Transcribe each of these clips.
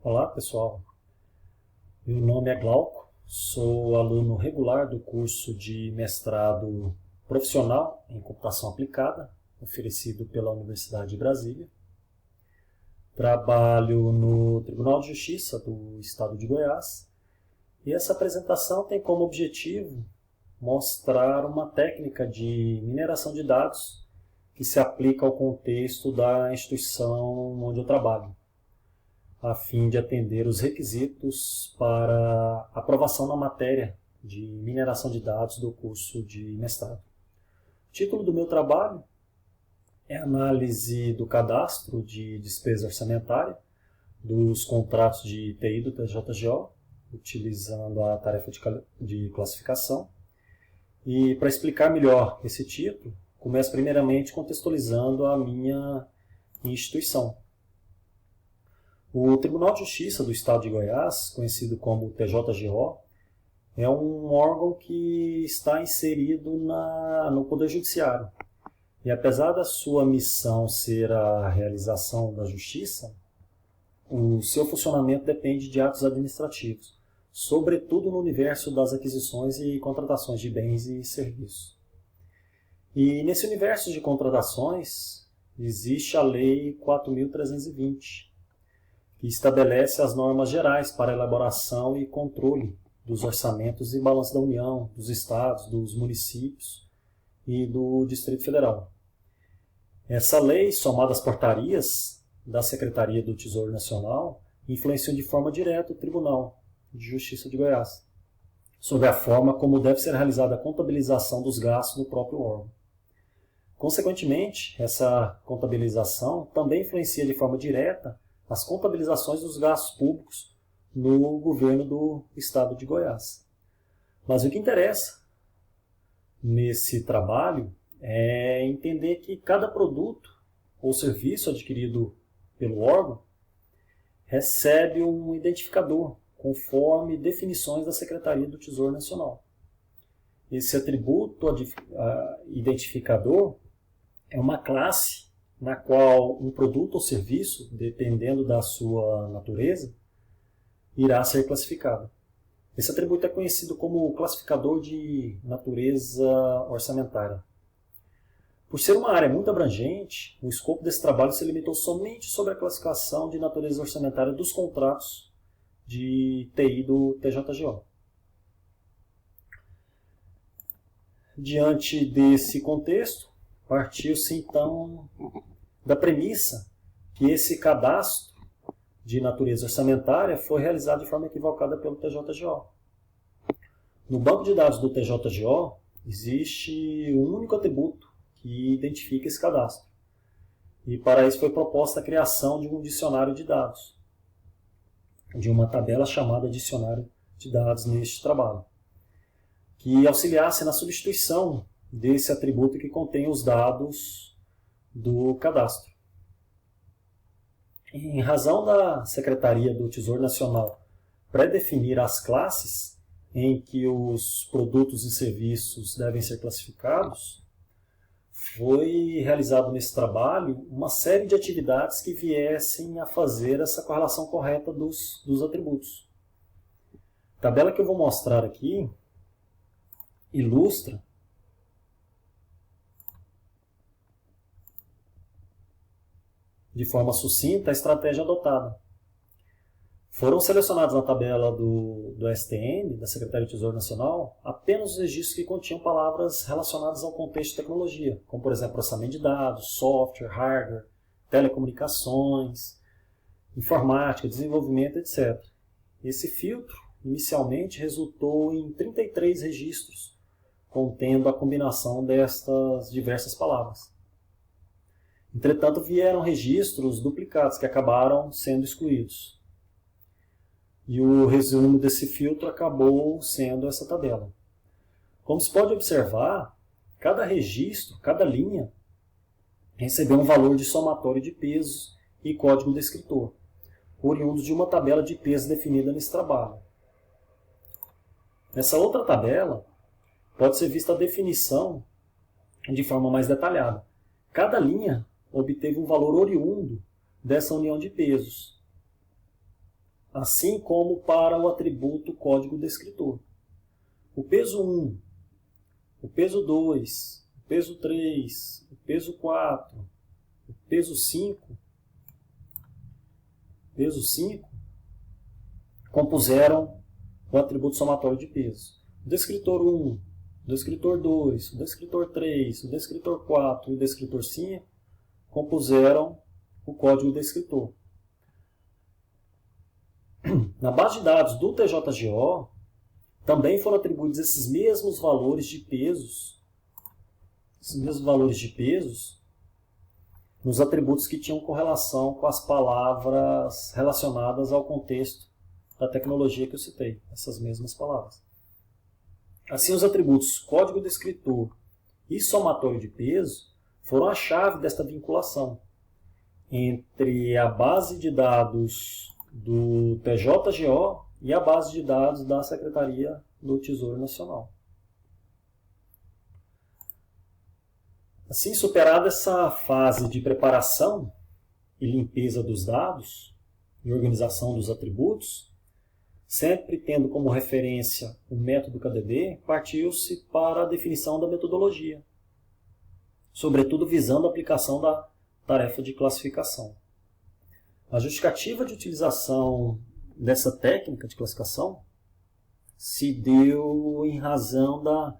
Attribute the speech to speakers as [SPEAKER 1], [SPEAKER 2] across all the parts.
[SPEAKER 1] Olá pessoal, meu nome é Glauco, sou aluno regular do curso de mestrado profissional em computação aplicada, oferecido pela Universidade de Brasília. Trabalho no Tribunal de Justiça do Estado de Goiás e essa apresentação tem como objetivo mostrar uma técnica de mineração de dados que se aplica ao contexto da instituição onde eu trabalho, a fim de atender os requisitos para aprovação na matéria de mineração de dados do curso de mestrado. O título do meu trabalho é Análise do cadastro de despesa orçamentária dos contratos de TI do TJGO, utilizando a tarefa de classificação. E para explicar melhor esse título, começo primeiramente contextualizando a minha instituição. O Tribunal de Justiça do Estado de Goiás, conhecido como TJGO, é um órgão que está inserido no Poder Judiciário. E apesar da sua missão ser a realização da justiça, o seu funcionamento depende de atos administrativos, sobretudo no universo das aquisições e contratações de bens e serviços. E nesse universo de contratações existe a Lei 4.320, que estabelece as normas gerais para a elaboração e controle dos orçamentos e balanço da União, dos estados, dos municípios e do Distrito Federal. Essa lei, somada às portarias da Secretaria do Tesouro Nacional, influenciou de forma direta o Tribunal de Justiça de Goiás, sobre a forma como deve ser realizada a contabilização dos gastos no próprio órgão. Consequentemente, essa contabilização também influencia de forma direta as contabilizações dos gastos públicos no governo do Estado de Goiás. Mas o que interessa nesse trabalho é entender que cada produto ou serviço adquirido pelo órgão recebe um identificador conforme definições da Secretaria do Tesouro Nacional. Esse atributo identificador é uma classe na qual um produto ou serviço, dependendo da sua natureza, irá ser classificado. Esse atributo é conhecido como classificador de natureza orçamentária. Por ser uma área muito abrangente, o escopo desse trabalho se limitou somente sobre a classificação de natureza orçamentária dos contratos de TI do TJGO. Diante desse contexto, partiu-se então da premissa que esse cadastro de natureza orçamentária foi realizado de forma equivocada pelo TJGO. No banco de dados do TJGO existe um único atributo que identifica esse cadastro. E para isso foi proposta a criação de um dicionário de dados, de uma tabela chamada dicionário de dados neste trabalho, que auxiliasse na substituição desse atributo que contém os dados do cadastro. Em razão da Secretaria do Tesouro Nacional pré-definir as classes em que os produtos e serviços devem ser classificados, foi realizado nesse trabalho uma série de atividades que viessem a fazer essa correlação correta dos atributos. A tabela que eu vou mostrar aqui ilustra de forma sucinta a estratégia adotada. Foram selecionados na tabela do STN, da Secretaria do Tesouro Nacional, apenas os registros que continham palavras relacionadas ao contexto de tecnologia, como, por exemplo, processamento de dados, software, hardware, telecomunicações, informática, desenvolvimento, etc. Esse filtro, inicialmente, resultou em 33 registros, contendo a combinação destas diversas palavras. Entretanto, vieram registros duplicados que acabaram sendo excluídos. E o resumo desse filtro acabou sendo essa tabela. Como se pode observar, cada registro, cada linha, recebeu um valor de somatório de pesos e código descritor, oriundos de uma tabela de pesos definida nesse trabalho. Nessa outra tabela, pode ser vista a definição de forma mais detalhada. Cada linha obteve um valor oriundo dessa união de pesos. assim como para o atributo código descritor. O peso 1, o peso 2, o peso 3, o peso 4, o peso 5, compuseram o atributo somatório de peso. O descritor 1, o descritor 2, o descritor 3, o descritor 4 e o descritor 5 compuseram o código descritor. Na base de dados do TJGO, também foram atribuídos esses mesmos valores de pesos, nos atributos que tinham correlação com as palavras relacionadas ao contexto da tecnologia que eu citei, essas mesmas palavras. Assim, os atributos código descritor e somatório de peso foram a chave desta vinculação entre a base de dados do TJGO e a base de dados da Secretaria do Tesouro Nacional. Assim, superada essa fase de preparação e limpeza dos dados e organização dos atributos, sempre tendo como referência o método KDD, partiu-se para a definição da metodologia, sobretudo visando a aplicação da tarefa de classificação. A justificativa de utilização dessa técnica de classificação se deu em razão da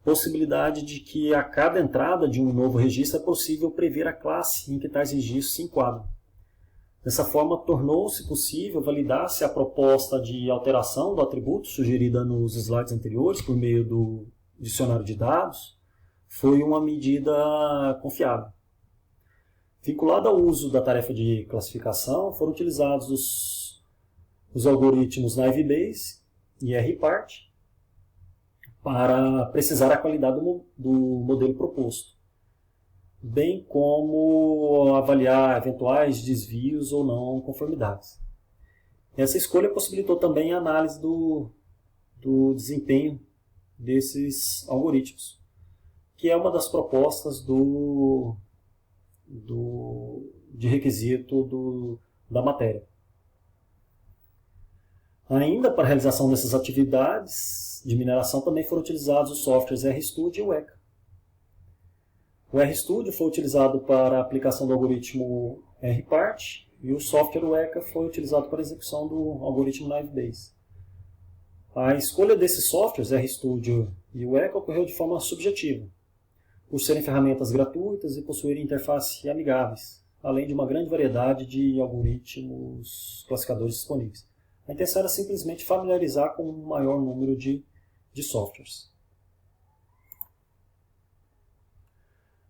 [SPEAKER 1] possibilidade de que a cada entrada de um novo registro é possível prever a classe em que tais registros se enquadram. Dessa forma, tornou-se possível validar se a proposta de alteração do atributo sugerida nos slides anteriores por meio do dicionário de dados foi uma medida confiável. Vinculado ao uso da tarefa de classificação, foram utilizados os algoritmos Naive-Bayes e RPart para precisar a qualidade do modelo proposto, bem como avaliar eventuais desvios ou não conformidades. Essa escolha possibilitou também a análise do desempenho desses algoritmos, que é uma das propostas de requisito da matéria. Ainda para a realização dessas atividades de mineração também foram utilizados os softwares RStudio e o Weka. O RStudio foi utilizado para a aplicação do algoritmo RPart e o software Weka foi utilizado para a execução do algoritmo Naive-Bayes. A escolha desses softwares, RStudio e o Weka, ocorreu de forma subjetiva, por serem ferramentas gratuitas e possuírem interfaces amigáveis, além de uma grande variedade de algoritmos classificadores disponíveis. A intenção era simplesmente familiarizar com um maior número de softwares.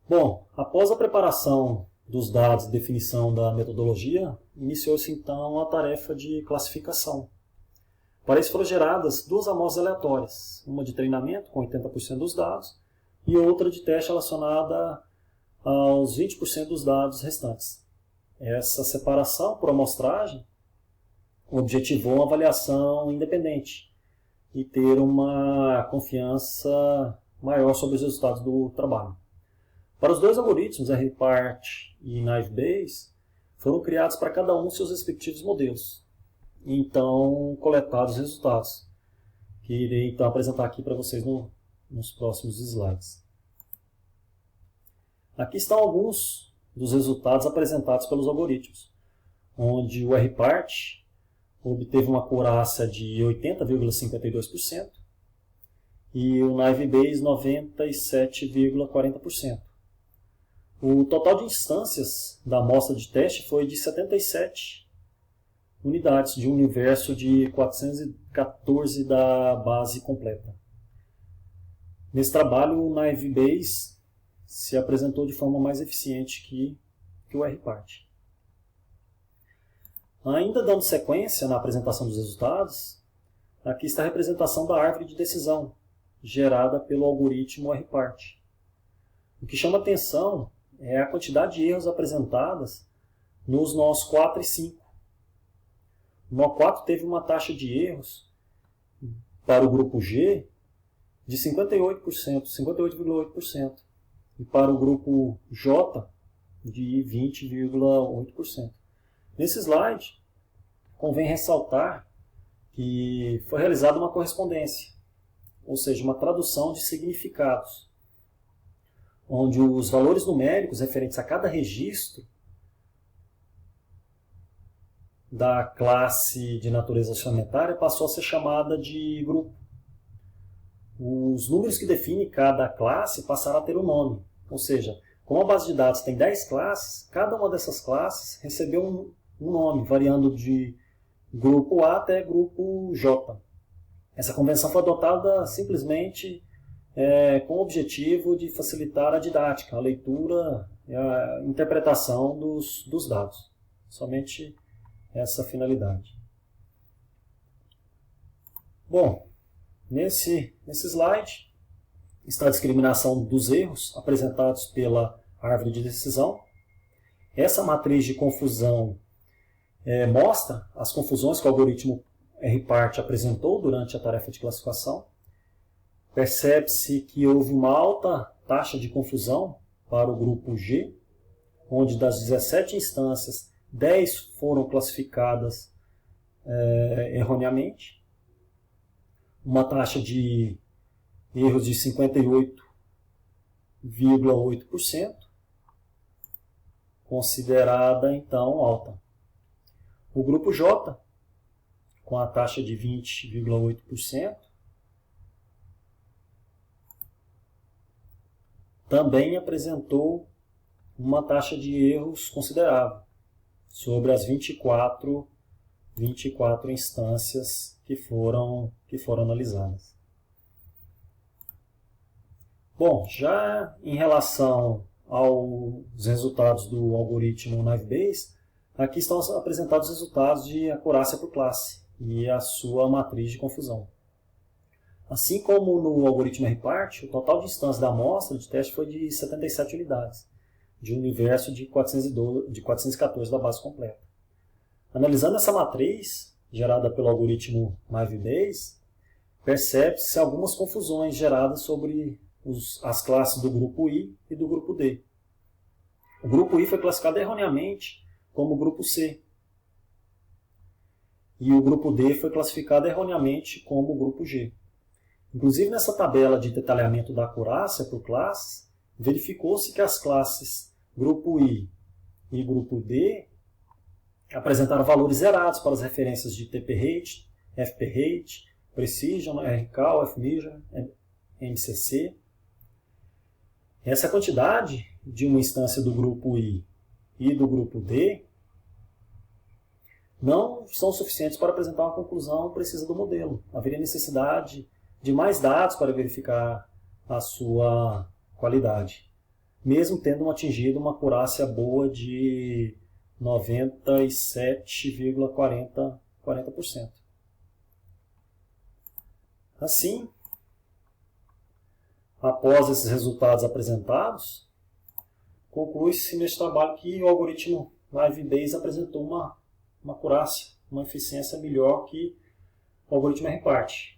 [SPEAKER 1] Bom, após a preparação dos dados e definição da metodologia, iniciou-se então a tarefa de classificação. Para isso foram geradas duas amostras aleatórias, uma de treinamento com 80% dos dados e outra de teste relacionada aos 20% dos dados restantes. Essa separação por amostragem objetivou uma avaliação independente e ter uma confiança maior sobre os resultados do trabalho. Para os dois algoritmos, RPart e Naive-Bayes, foram criados para cada um seus respectivos modelos. E então, coletados os resultados, que irei então apresentar aqui para vocês nos próximos slides. Aqui estão alguns dos resultados apresentados pelos algoritmos, onde o RPart obteve uma acurácia de 80,52% e o Naive-Bayes 97,40%. O total de instâncias da amostra de teste foi de 77 unidades, de um universo de 414 da base completa. Nesse trabalho, o Naive-Bayes se apresentou de forma mais eficiente que o RPart. Ainda dando sequência na apresentação dos resultados, aqui está a representação da árvore de decisão, gerada pelo algoritmo RPart. O que chama atenção é a quantidade de erros apresentadas nos nós 4 e 5. O nó 4 teve uma taxa de erros para o grupo G de 58,8%, e para o grupo J de 20,8%. Nesse slide, convém ressaltar que foi realizada uma correspondência, ou seja, uma tradução de significados, onde os valores numéricos referentes a cada registro da classe de natureza orçamentária passou a ser chamada de grupo. Os números que definem cada classe passaram a ter um nome, ou seja, como a base de dados tem 10 classes, cada uma dessas classes recebeu um nome, variando de grupo A até grupo J. Essa convenção foi adotada simplesmente com o objetivo de facilitar a didática, a leitura e a interpretação dos dados. Somente essa finalidade. Bom, nesse slide está a discriminação dos erros apresentados pela árvore de decisão. Essa matriz de confusão mostra as confusões que o algoritmo RPart apresentou durante a tarefa de classificação. Percebe-se que houve uma alta taxa de confusão para o grupo G, onde das 17 instâncias, 10 foram classificadas erroneamente. Uma taxa de erros de 58,8%, considerada então alta. O grupo J, com a taxa de 20,8%, também apresentou uma taxa de erros considerável sobre as 24 instâncias que foram analisadas. Bom, já em relação aos resultados do algoritmo Naive-Bayes, aqui estão apresentados os resultados de acurácia por classe e a sua matriz de confusão. Assim como no algoritmo RPart, o total de instâncias da amostra de teste foi de 77 unidades, de um universo de 414 da base completa. Analisando essa matriz, gerada pelo algoritmo Naive-Bayes, percebe-se algumas confusões geradas sobre as classes do grupo I e do grupo D. O grupo I foi classificado erroneamente como grupo C, e o grupo D foi classificado erroneamente como grupo G. Inclusive, nessa tabela de detalhamento da acurácia por classes, verificou-se que as classes grupo I e grupo D apresentaram valores zerados para as referências de TP-Rate, FP-Rate, Precision, RCal, FMeasure, MCC. Essa quantidade de uma instância do grupo I e do grupo D não são suficientes para apresentar uma conclusão precisa do modelo. Haveria necessidade de mais dados para verificar a sua qualidade, mesmo tendo atingido uma acurácia boa de 97,40%. Assim, após esses resultados apresentados, conclui-se neste trabalho que o algoritmo Naive-Bayes apresentou uma acurácia, uma eficiência melhor que o algoritmo RPart.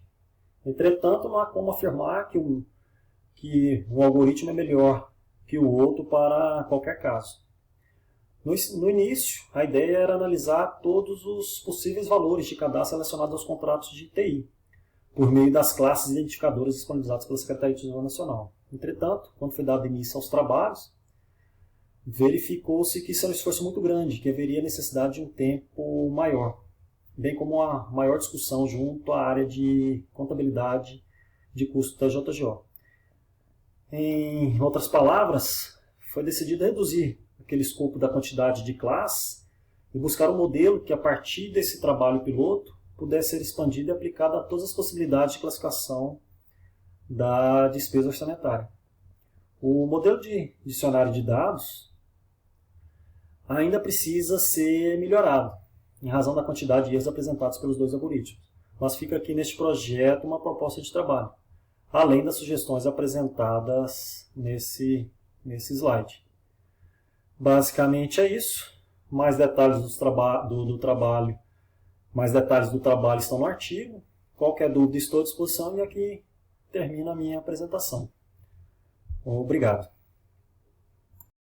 [SPEAKER 1] Entretanto, não há como afirmar que um algoritmo é melhor que o outro para qualquer caso. No início, a ideia era analisar todos os possíveis valores de cadastro relacionados aos contratos de TI, por meio das classes identificadoras disponibilizadas pela Secretaria de Tesouro Nacional. Entretanto, quando foi dado início aos trabalhos, verificou-se que isso era um esforço muito grande, que haveria necessidade de um tempo maior, bem como uma maior discussão junto à área de contabilidade de custo da JGO. Em outras palavras, foi decidido reduzir aquele escopo da quantidade de classes e buscar um modelo que, a partir desse trabalho piloto, pudesse ser expandido e aplicado a todas as possibilidades de classificação da despesa orçamentária. O modelo de dicionário de dados ainda precisa ser melhorado, em razão da quantidade de erros apresentados pelos dois algoritmos. Mas fica aqui neste projeto uma proposta de trabalho, além das sugestões apresentadas nesse slide. Basicamente é isso. Mais detalhes do trabalho estão no artigo. Qualquer dúvida estou à disposição e aqui termina a minha apresentação. Obrigado.